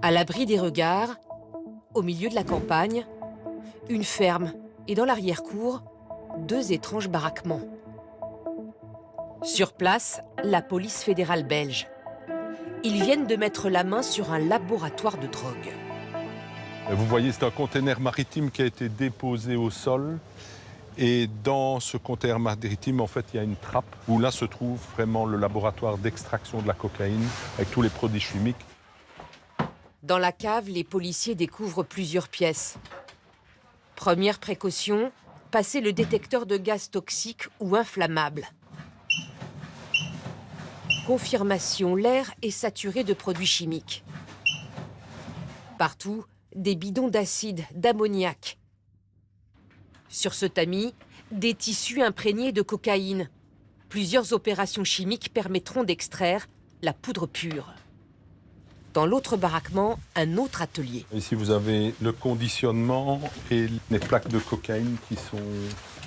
À l'abri des regards, au milieu de la campagne, une ferme et dans l'arrière-cour, 2 étranges baraquements. Sur place, la police fédérale belge. Ils viennent de mettre la main sur un laboratoire de drogue. Vous voyez, c'est un conteneur maritime qui a été déposé au sol. Et dans ce conteneur maritime, en fait, il y a une trappe où là se trouve vraiment le laboratoire d'extraction de la cocaïne avec tous les produits chimiques. Dans la cave, les policiers découvrent plusieurs pièces. Première précaution, passer le détecteur de gaz toxique ou inflammable. Confirmation, l'air est saturé de produits chimiques. Partout, des bidons d'acide, d'ammoniac. Sur ce tamis, des tissus imprégnés de cocaïne. Plusieurs opérations chimiques permettront d'extraire la poudre pure. Dans l'autre baraquement, un autre atelier. Ici, vous avez le conditionnement et les plaques de cocaïne qui sont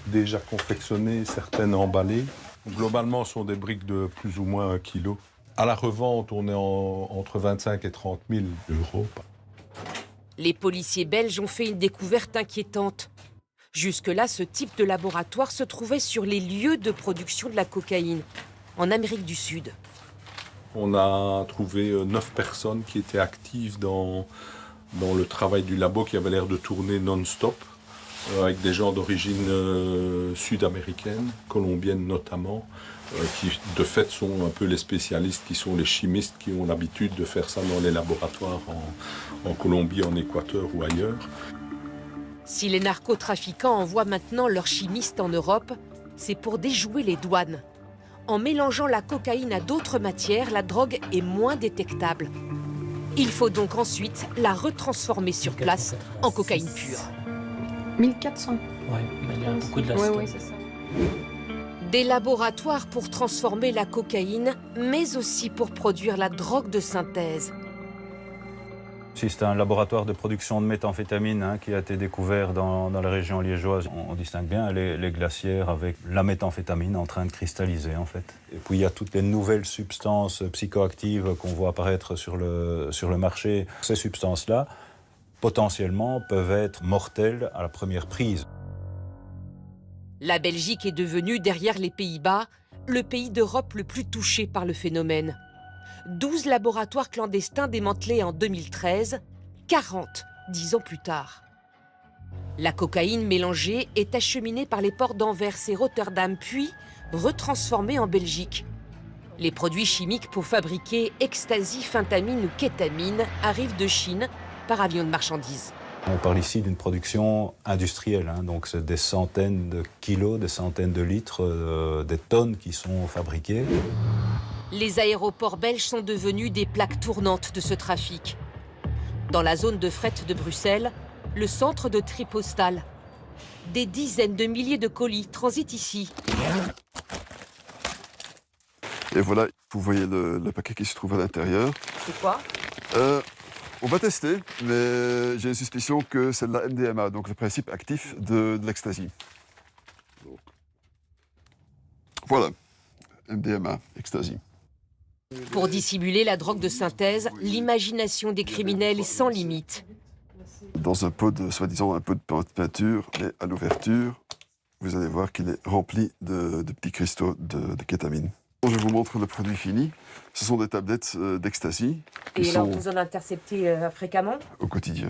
déjà confectionnées, certaines emballées. Globalement, ce sont des briques de plus ou moins 1 kilo. À la revente, on est entre 25 et 30 000 euros. Les policiers belges ont fait une découverte inquiétante. Jusque-là, ce type de laboratoire se trouvait sur les lieux de production de la cocaïne, en Amérique du Sud. On a trouvé 9 personnes qui étaient actives dans le travail du labo, qui avait l'air de tourner non-stop, avec des gens d'origine sud-américaine, colombienne notamment, qui de fait sont un peu les spécialistes, qui sont les chimistes qui ont l'habitude de faire ça dans les laboratoires en Colombie, en Équateur ou ailleurs. Si les narcotrafiquants envoient maintenant leurs chimistes en Europe, c'est pour déjouer les douanes. En mélangeant la cocaïne à d'autres matières, la drogue est moins détectable. Il faut donc ensuite la retransformer sur place en cocaïne pure. 1400. Oui, mais il y a beaucoup de l'acide. Oui, c'est ça. Des laboratoires pour transformer la cocaïne, mais aussi pour produire la drogue de synthèse. Si c'est un laboratoire de production de méthamphétamine qui a été découvert dans la région liégeoise, on distingue bien les glacières avec la méthamphétamine en train de cristalliser en fait. Et puis il y a toutes les nouvelles substances psychoactives qu'on voit apparaître sur le marché. Ces substances-là, potentiellement, peuvent être mortelles à la première prise. La Belgique est devenue, derrière les Pays-Bas, le pays d'Europe le plus touché par le phénomène. 12 laboratoires clandestins démantelés en 2013, 40 10 ans plus tard. La cocaïne mélangée est acheminée par les ports d'Anvers et Rotterdam, puis retransformée en Belgique. Les produits chimiques pour fabriquer ecstasy, phentamine ou kétamine arrivent de Chine par avion de marchandises. On parle ici d'une production industrielle, donc c'est des centaines de kilos, des centaines de litres, des tonnes qui sont fabriquées. Les aéroports belges sont devenus des plaques tournantes de ce trafic. Dans la zone de fret de Bruxelles, le centre de tri postal. Des dizaines de milliers de colis transitent ici. Et voilà, vous voyez le paquet qui se trouve à l'intérieur. C'est quoi? On va tester, mais j'ai une suspicion que c'est de la MDMA, donc le principe actif de l'ecstasy. Voilà, MDMA, ecstasy. Pour dissimuler la drogue de synthèse, l'imagination des criminels est sans limite. Dans un pot de, soi-disant, un pot de peinture, mais à l'ouverture, vous allez voir qu'il est rempli de petits cristaux de kétamine. Je vous montre le produit fini. Ce sont des tablettes d'ecstasy. Et alors, vous en interceptez fréquemment? Au quotidien.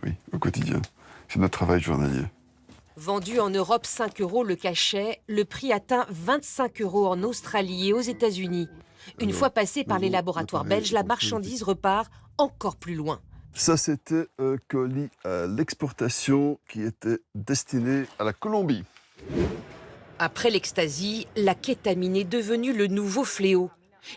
Oui, au quotidien. C'est notre travail journalier. Vendu en Europe 5 € le cachet, le prix atteint 25 € en Australie et aux États-Unis. Une fois passé par les laboratoires belges, la marchandise repart encore plus loin. Ça, c'était un colis à l'exportation qui était destiné à la Colombie. Après l'ecstasy, la kétamine est devenue le nouveau fléau.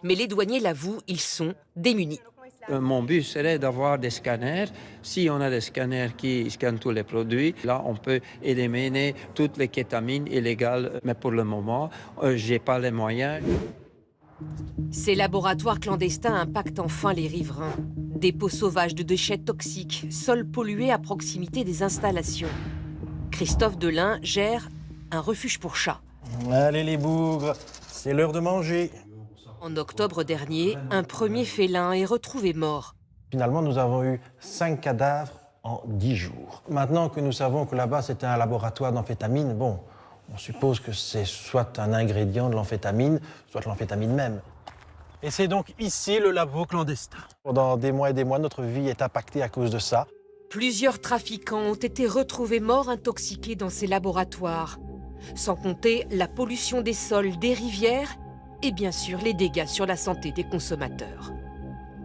Mais les douaniers l'avouent, ils sont démunis. Mon but serait d'avoir des scanners. Si on a des scanners qui scannent tous les produits, là, on peut éliminer toutes les kétamines illégales. Mais pour le moment, je n'ai pas les moyens. Ces laboratoires clandestins impactent enfin les riverains. Dépôts sauvages de déchets toxiques, sols pollués à proximité des installations. Christophe Delin gère un refuge pour chats. Allez les bougres, c'est l'heure de manger. En octobre dernier, un premier félin est retrouvé mort. Finalement, nous avons eu 5 cadavres en 10 jours. Maintenant que nous savons que là-bas, c'était un laboratoire d'amphétamine, bon, on suppose que c'est soit un ingrédient de l'amphétamine, soit l'amphétamine même. Et c'est donc ici le labo clandestin. Pendant des mois et des mois, notre vie est impactée à cause de ça. Plusieurs trafiquants ont été retrouvés morts intoxiqués dans ces laboratoires. Sans compter la pollution des sols, des rivières et bien sûr les dégâts sur la santé des consommateurs.